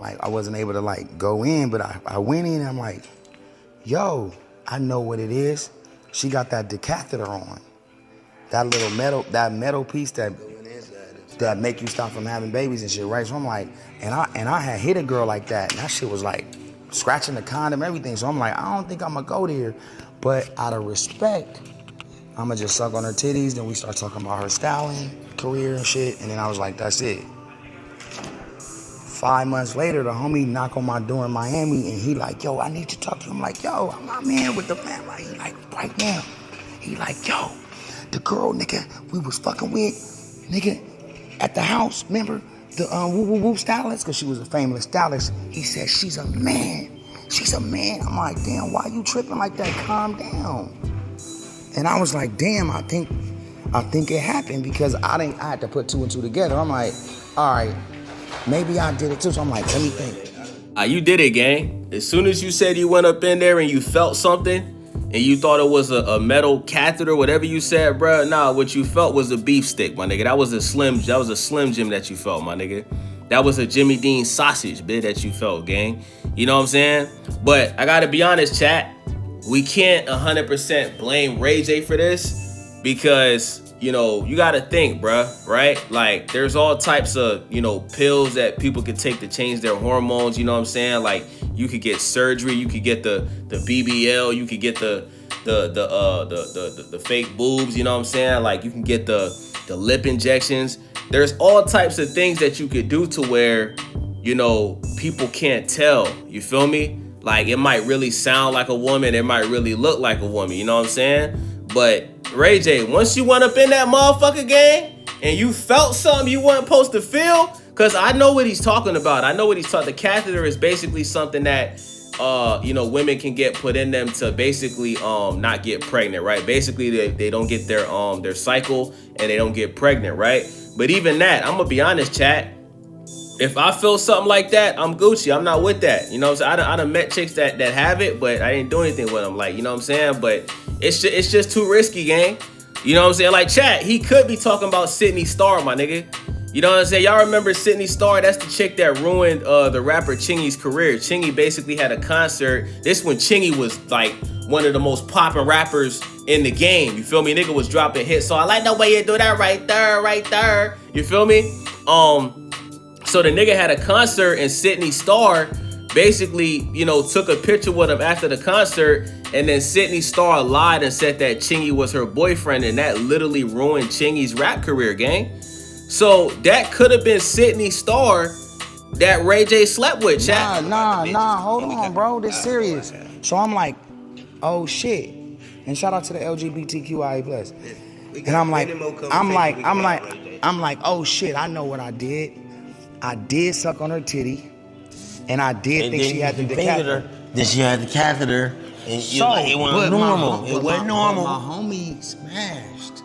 Like, I wasn't able to, like, go in, but I went in and I'm like, yo, I know what it is. She got that decatheter on. That little metal piece that make you stop from having babies and shit, right? So I'm like, and I had hit a girl like that, and that shit was like scratching the condom, everything. So I'm like, I don't think I'm gonna go there. But out of respect, I'm gonna just suck on her titties. Then we start talking about her styling career and shit. And then I was like, that's it. 5 months later, the homie knock on my door in Miami, and he like, yo, I need to talk to you. I'm like, yo, I'm my man with the family. He like, right now. He like, yo, the girl, nigga, we was fucking with, nigga, at the house, remember? The woo stylist, because she was a famous stylist. He said, she's a man. She's a man. I'm like, damn, why you tripping like that? Calm down. And I was like, damn, I think it happened because I had to put two and two together. I'm like, all right, maybe I did it too. So I'm like, let me think. You did it, gang. As soon as you said you went up in there and you felt something and you thought it was a metal catheter, whatever you said, bro. Nah, what you felt was a beef stick, my nigga. That was a Slim Jim that you felt, my nigga. That was a Jimmy Dean sausage, bitch, that you felt, gang. You know what I'm saying? But I gotta be honest, chat. We can't 100% blame Ray J for this because, you know, you gotta think, bruh, right? Like, there's all types of, you know, pills that people could take to change their hormones, you know what I'm saying? Like, you could get surgery, you could get the BBL, you could get the fake boobs, you know what I'm saying? Like, you can get the lip injections. There's all types of things that you could do to where, you know, people can't tell, you feel me? Like, it might really sound like a woman, it might really look like a woman, you know what I'm saying? But Ray J, once you went up in that motherfucker, gang, and you felt something you weren't supposed to feel, because I know what he's talking about. I know what he's talking. The catheter is basically something that, you know, women can get put in them to basically not get pregnant, right? Basically, they don't get their cycle and they don't get pregnant, right? But even that, I'm gonna be honest, chat. If I feel something like that, I'm Gucci. I'm not with that. You know what I'm saying? I done met chicks that have it, but I didn't do anything with them. Like, you know what I'm saying? But it's just too risky, gang. You know what I'm saying? Like, chat, he could be talking about Sydney Starr, my nigga. You know what I'm saying? Y'all remember Sydney Starr? That's the chick that ruined the rapper Chingy's career. Chingy basically had a concert. This when Chingy was like one of the most poppin' rappers in the game. You feel me? Nigga was dropping hits. So I like the way you do that right there. You feel me? So the nigga had a concert and Sydney Starr basically, you know, took a picture with him after the concert, and then Sydney Starr lied and said that Chingy was her boyfriend, and that literally ruined Chingy's rap career, gang. So that could have been Sydney Starr that Ray J slept with, chat. Nah, hold on, bro. This serious. So I'm like, oh shit. And shout out to the LGBTQIA+. And I'm like, oh shit, I know what I did. I did suck on her titty, and I did think she had the catheter. Then she had the catheter, and it wasn't normal. It wasn't normal. My homie smashed.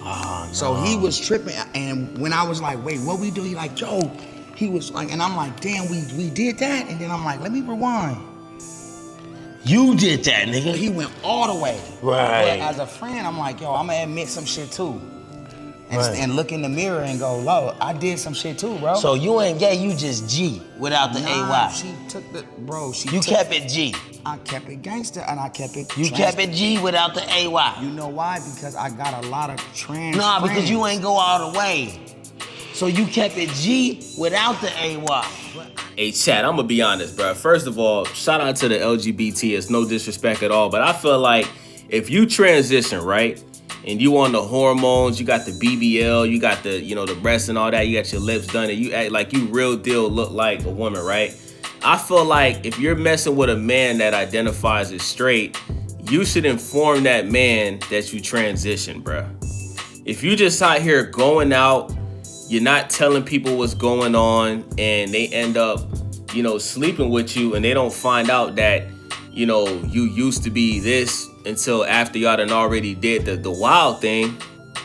Oh, no. So he was tripping, and when I was like, wait, what we do? He like, yo, he was like, and I'm like, damn, we did that, and then I'm like, let me rewind. You did that, nigga. He went all the way. Right. But as a friend, I'm like, yo, I'm gonna admit some shit too. And look in the mirror and go, "Lo, I did some shit too, bro." So you ain't gay, you just G without the AY. She took the, bro. You kept it G. I kept it gangster and I kept it. You kept it G without the AY. You know why? Because I got a lot of trans. Nah, friends. because you ain't go all the way. So you kept it G without the AY. Hey, chat, I'm gonna be honest, bro. First of all, shout out to the LGBT. It's no disrespect at all, but I feel like if you transition, right? And you on the hormones, you got the BBL, you got the, you know, the breasts and all that, you got your lips done, and you act like you real deal look like a woman, right? I feel like if you're messing with a man that identifies as straight, you should inform that man that you transition, bruh. If you just out here going out, you're not telling people what's going on, and they end up, you know, sleeping with you, and they don't find out that, you know, you used to be this until after y'all done already did the wild thing.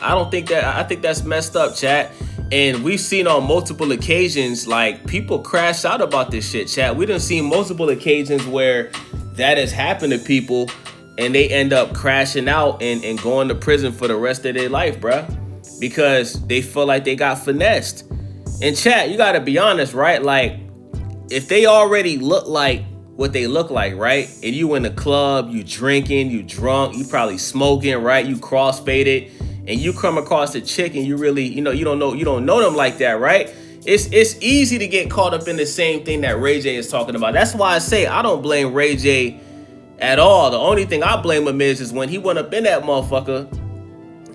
I think that's messed up, chat. And we've seen on multiple occasions, like, people crash out about this shit, chat. We done seen multiple occasions where that has happened to people and they end up crashing out and going to prison for the rest of their life, bruh. Because they feel like they got finessed. And chat, you gotta be honest, right? Like, if they already look like what they look like, right? And you in the club, you drinking, you drunk, you probably smoking, right? You cross-faded, and you come across a chick and you really, you don't know them like that, right? It's easy to get caught up in the same thing that Ray J is talking about. That's why I say I don't blame Ray J at all. The only thing I blame him is when he went up in that motherfucker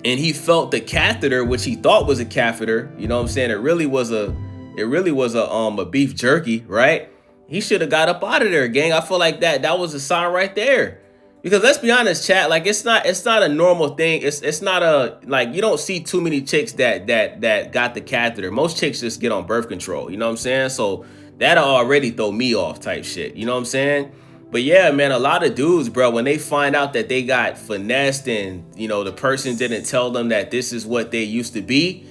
and he felt the catheter, which he thought was a catheter. You know what I'm saying? It really was a beef jerky, right? He should have got up out of there, gang. I feel like that was a sign right there. Because let's be honest, chat, like it's not a normal thing. It's not a, like, you don't see too many chicks that got the catheter. Most chicks just get on birth control, you know what I'm saying? So that'll already throw me off type shit, you know what I'm saying? But yeah, man, a lot of dudes, bro, when they find out that they got finessed and, the person didn't tell them that this is what they used to be,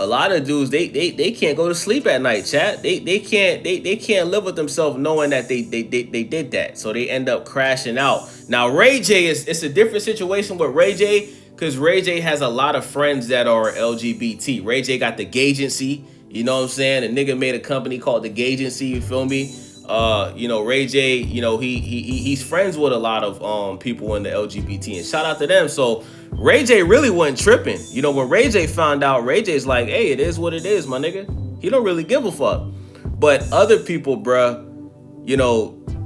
a lot of dudes, they can't go to sleep at night, chat. They can't live with themselves knowing that they did that. So they end up crashing out. Now Ray J it's a different situation with Ray J, because Ray J has a lot of friends that are LGBT. Ray J got the Gagency, you know what I'm saying? A nigga made a company called the Gagency, you feel me? Ray J, he's friends with a lot of people in the LGBT, and shout out to them. So Ray J really wasn't tripping. When Ray J found out, Ray J's like, hey, it is what it is, my nigga. He don't really give a fuck. But other people, bruh,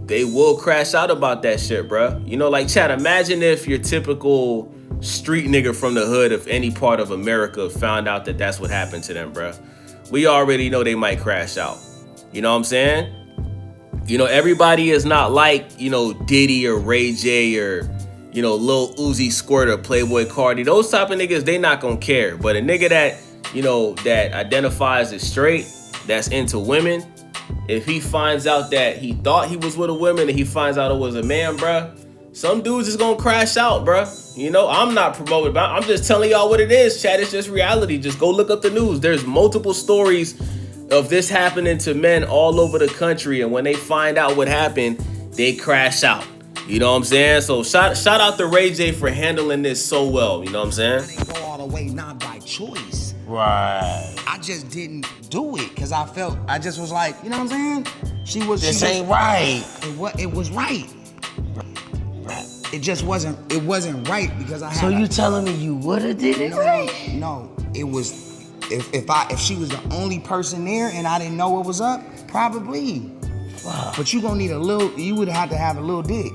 they will crash out about that shit, bruh. Like, chat, imagine if your typical street nigga from the hood of any part of America found out that that's what happened to them, bruh. We already know they might crash out. You know what I'm saying? Everybody is not like, Diddy or Ray J or, Lil Uzi Squirt or Playboy Cardi. Those type of niggas, they not gonna care. But a nigga that, that identifies as straight, that's into women, if he finds out that he thought he was with a woman and he finds out it was a man, bruh, some dudes is gonna crash out, bruh. I'm not promoting, but I'm just telling y'all what it is, chat. It's just reality. Just go look up the news. There's multiple stories of this happening to men all over the country, and when they find out what happened, they crash out. You know what I'm saying? So shout out to Ray J for handling this so well. You know what I'm saying? I didn't go all the way, not by choice. Right. I just didn't do it because I just was like, you know what I'm saying? This ain't right. It was right. Right. It just wasn't right because I had. So you telling me you would have did it right? No, it was. If she was the only person there and I didn't know what was up, probably. Wow. But you would have to have a little dick.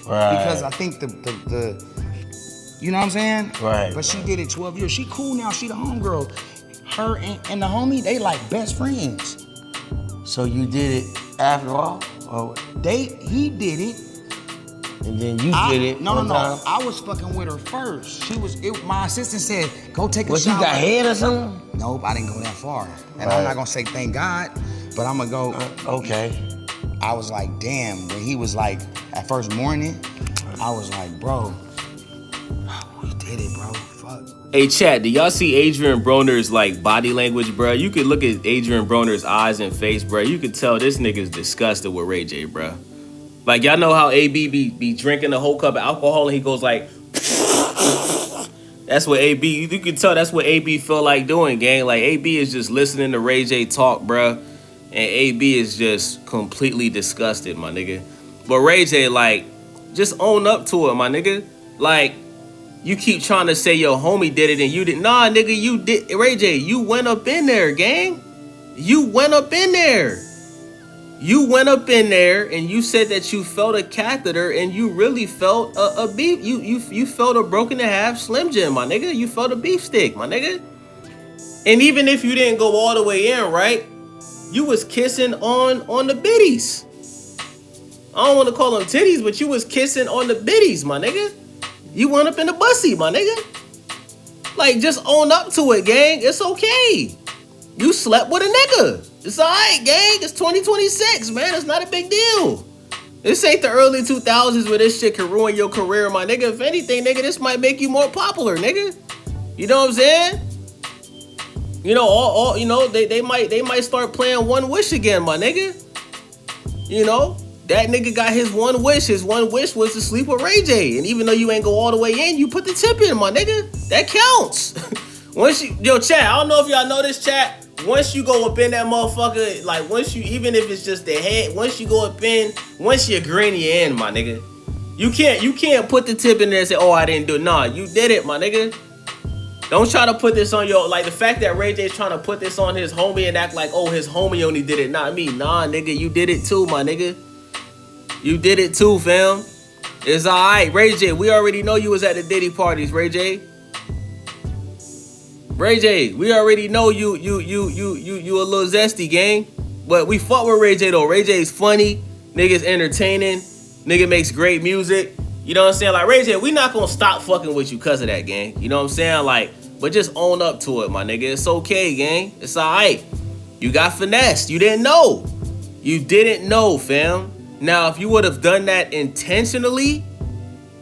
Right. Because I think the you know what I'm saying? Right. She did it 12 years. She cool now, she the homegirl. Her and the homie, they like best friends. So you did it after all? Or he did it. And then you did it. No. Time? I was fucking with her first. My assistant said, go take a What, shower. you got head or something? Nope, I didn't go that far. And Right. I'm not gonna say thank God, but I'm gonna go. Okay. I was like, damn, when he was like, at first morning, I was like, bro, we did it, bro, fuck. Hey, chat, do y'all see Adrien Broner's, like, body language, bro? You could look at Adrien Broner's eyes and face, bro. You could tell this nigga's disgusted with Ray J, bro. Like, y'all know how AB be drinking a whole cup of alcohol and he goes like, that's what AB, you can tell that's what AB feel like doing, gang. Like, AB is just listening to Ray J talk, bruh. And AB is just completely disgusted, my nigga. But Ray J, like, just own up to it, my nigga. Like, you keep trying to say your homie did it and you didn't. Nah, nigga, you did. Ray J, you went up in there, gang. You went up in there. You went up in there and you said that you felt a catheter and you really felt a beef. You felt a broken in half Slim Jim, my nigga. You felt a beef stick, my nigga. And even if you didn't go all the way in, right? You was kissing on the biddies. I don't want to call them titties, but you was kissing on the biddies, my nigga. You went up in the bussy, my nigga. Like, just own up to it, gang. It's okay. You slept with a nigga. It's alright, gang. It's 2026, man. It's not a big deal. This ain't the early 2000s where this shit can ruin your career, my nigga. If anything, nigga, this might make you more popular, nigga. You know what I'm saying? You know, all you know, they might start playing One Wish again, my nigga. You know, that nigga got his one wish. His one wish was to sleep with Ray J. And even though you ain't go all the way in, you put the tip in, my nigga. That counts. Once you, yo, chat, I don't know if y'all know this, chat. once you go up in that motherfucker, like once you, even if it's just the head, once you go up in, once you're green, you're in, my nigga. You can't put the tip in there and say, oh, I didn't do it. Nah, you did it, my nigga. Don't try to put this on your, like the fact that Ray J's trying to put this on his homie and act like, oh, his homie only did it, not me. Nah, nigga, you did it too, my nigga. You did it too, fam. It's alright, Ray J. We already know you was at the Diddy parties, Ray J. Ray J, we already know you a little zesty, gang. But we fuck with Ray J though. Ray J's funny, nigga's entertaining, nigga makes great music. You know what I'm saying? Like Ray J, we not gonna stop fucking with you cause of that, gang. You know what I'm saying? Like, but just own up to it, my nigga. It's okay, gang. It's alright. You got finessed. You didn't know. You didn't know, fam. Now, if you would have done that intentionally,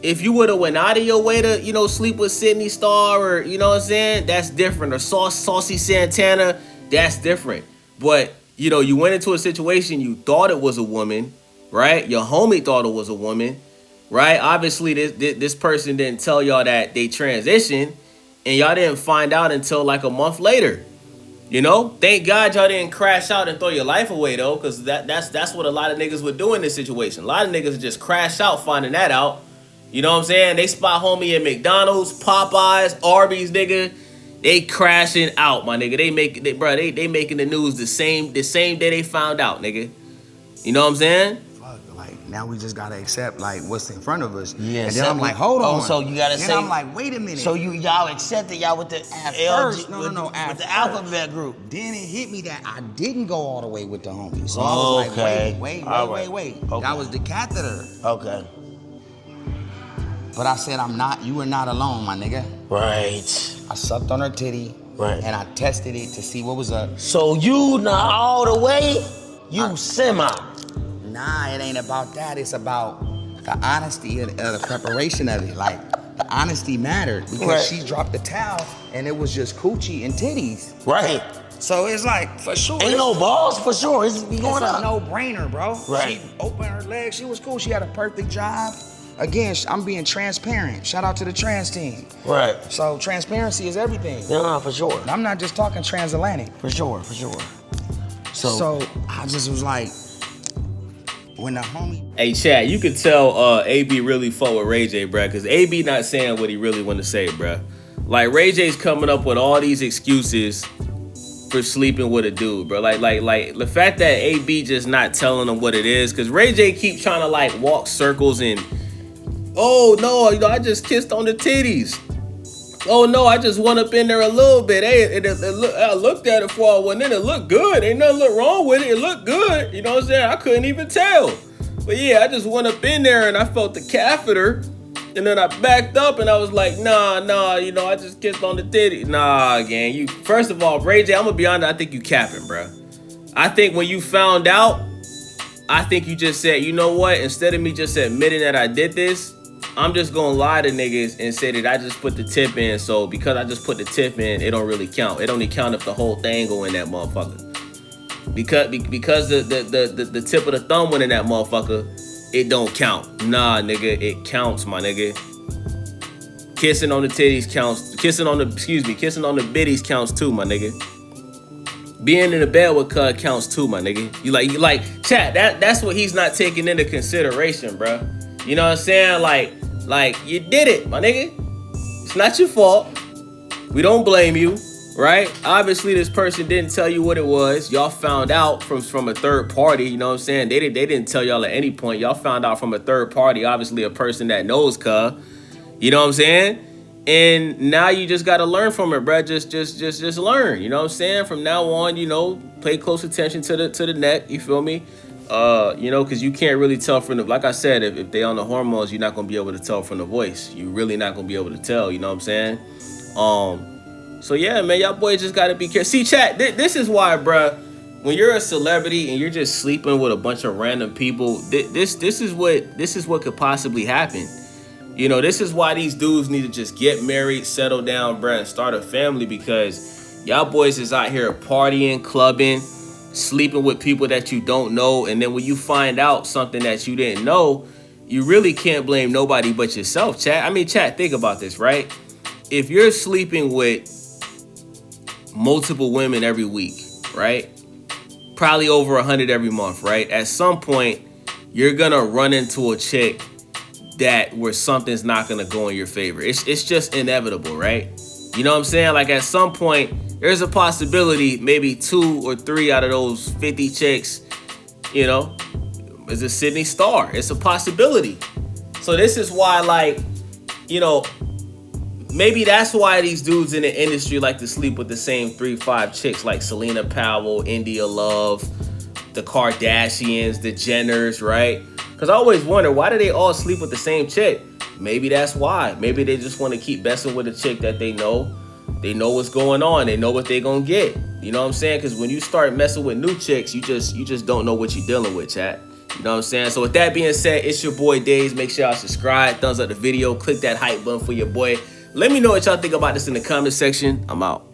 if you would have went out of your way to, you know, sleep with Sydney Star or, you know what I'm saying, that's different. Or Saucy Santana, that's different. But, you know, you went into a situation, you thought it was a woman, right? Your homie thought it was a woman, right? Obviously, this person didn't tell y'all that they transitioned, and y'all didn't find out until like a month later. You know, thank God y'all didn't crash out and throw your life away though, because that's what a lot of niggas would do in this situation. A lot of niggas just crash out finding that out. You know what I'm saying? They spot homie at McDonald's, Popeyes, Arby's, nigga. They crashing out, my nigga. They making the news the same day they found out, nigga. You know what I'm saying? Like now we just gotta accept like what's in front of us. Yeah. And then I'm like, hold on. So you gotta then say. I'm like, wait a minute. So y'all accepted y'all with the at LG, first, no, with the alphabet group. Then it hit me that I didn't go all the way with the homie. So I was like, wait. Okay. That was the catheter. Okay. But I said, you were not alone, my nigga. Right. I sucked on her titty. Right. And I tested it to see what was up. So you not all the way? You semi. Nah, it ain't about that. It's about the honesty of the preparation of it. Like, the honesty mattered because she dropped the towel and it was just coochie and titties. Right. So it's like, for sure. Ain't no balls for sure. It's be going It's up. a no-brainer, bro. Right. She opened her legs. She was cool. She had a perfect job. Again, I'm being transparent. Shout out to the trans team. Right. So transparency is everything. No, for sure. And I'm not just talking transatlantic. For sure. So I just was like, when the homie. Hey, Chad, you could tell AB really fuck with Ray J, bruh, because AB not saying what he really want to say, bruh. Like, Ray J's coming up with all these excuses for sleeping with a dude, bro. Like the fact that AB just not telling him what it is, because Ray J keep trying to like walk circles and, oh no, you know, I just kissed on the titties. Oh no, I just went up in there a little bit. Hey, I looked at it before I went in. It looked good. Ain't nothing look wrong with it. It looked good. You know what I'm saying? I couldn't even tell. But yeah, I just went up in there and I felt the catheter. And then I backed up and I was like, nah, you know, I just kissed on the titty. Nah, gang. You, first of all, Ray J, I'm gonna be honest, I think you capping, bro. I think when you found out, I think you just said, you know what? Instead of me just admitting that I did this, I'm just gonna lie to niggas and say that I just put the tip in. So because I just put the tip in, it don't really count. It only count if the whole thing go in that motherfucker. Because the tip of the thumb went in that motherfucker, it don't count. Nah, nigga, it counts, my nigga. Kissing on the titties counts. Kissing on the biddies counts too, my nigga. Being in the bed with cuz counts too, my nigga. You like, chat, that's what he's not taking into consideration, bruh. You know what I'm saying? Like you did it, my nigga. It's not your fault. We don't blame you, right? Obviously, this person didn't tell you what it was. Y'all found out from a third party. You know what I'm saying? They didn't tell y'all at any point. Y'all found out from a third party. Obviously, a person that knows cuz. You know what I'm saying? And now you just gotta learn from it, bruh. Just learn. You know what I'm saying? From now on, you know, pay close attention to the neck. You feel me? You know, because you can't really tell from the, like I said, if they on the hormones, you're not gonna be able to tell from the voice. You really not gonna be able to tell. You know what I'm saying? So yeah, man, y'all boys just gotta be careful. See, chat, this is why, bruh, when you're a celebrity and you're just sleeping with a bunch of random people, this is what could possibly happen. You know, this is why these dudes need to just get married, settle down, bruh, and start a family, because y'all boys is out here partying, clubbing, sleeping with people that you don't know, and then when you find out something that you didn't know, you really can't blame nobody but yourself, chat. I mean, chat, think about this, right? If you're sleeping with multiple women every week, right? Probably over 100 every month, right? At some point, you're gonna run into a chick that where something's not gonna go in your favor. It's just inevitable, right? You know what I'm saying? Like at some point, there's a possibility maybe 2 or 3 out of those 50 chicks, you know, is a Sydney star. It's a possibility. So this is why, like, you know, maybe that's why these dudes in the industry like to sleep with the same 3-5 chicks, like Selena Powell, India Love, the Kardashians, the Jenners, right? Because I always wonder, why do they all sleep with the same chick? Maybe that's why. Maybe they just want to keep messing with a chick that they know. They know what's going on. They know what they're going to get. You know what I'm saying? Because when you start messing with new chicks, you just don't know what you're dealing with, chat. You know what I'm saying? So with that being said, it's your boy Days. Make sure y'all subscribe, thumbs up the video, click that hype button for your boy. Let me know what y'all think about this in the comment section. I'm out.